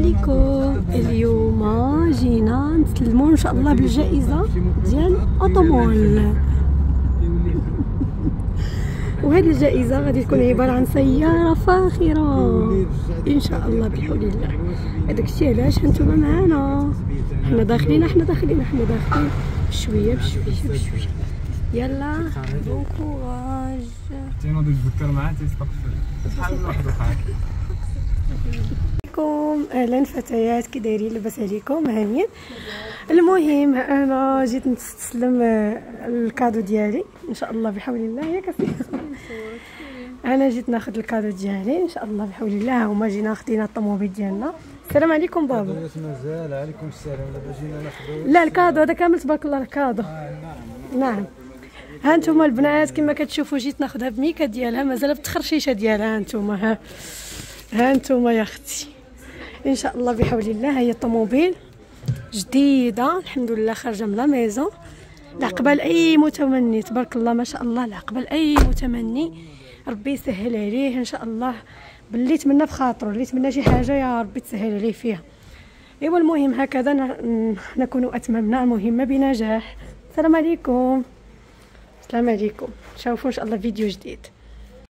عليكم. اليوم جينا نسلموا ان شاء الله بالجائزه ديال اوتومول. وهذه الجائزه غادي تكون عباره عن سياره فاخره ان شاء الله بحول الله. هذاك الشيء علاش هانتوما معانا، حنا داخلين بشويه بشويه. يلا بون كوراج. تينوض نتذكر معاه تيستقبل شحال من واحد وقعك. اهلا فتيات، كي دايرين؟ لاباس عليكم؟ هانيين. المهم انا جيت نستسلم الكادو ديالي ان شاء الله بحول الله. ياك انا جيت ناخذ الكادو ديالي ان شاء الله بحول الله. هما جينا خدينا الطوموبيل ديالنا. السلام عليكم بابا. مازال عليكم السلام. دابا جينا ناخذ لا الكادو هذا كامل تبارك الله الكادو. نعم ها انتم البنات كما كتشوفوا جيت ناخذها بميكا ديالها مازال بالتخرشيشه ديالها. ها انتم ها انتم يا اختي ان شاء الله بحول الله. هي الطوموبيل جديده الحمد لله خارجه من لا ميزون. لعقبال اي متمني تبارك الله ما شاء الله، لعقبال اي متمني ربي يسهل عليه ان شاء الله. باللي يتمنى في خاطره، اللي يتمنى شي حاجه يا ربي تسهل عليه فيها. ايوا المهم هكذا نكون اتممنا المهمه بنجاح. السلام عليكم. السلام عليكم. شوفوا ان شاء الله فيديو جديد.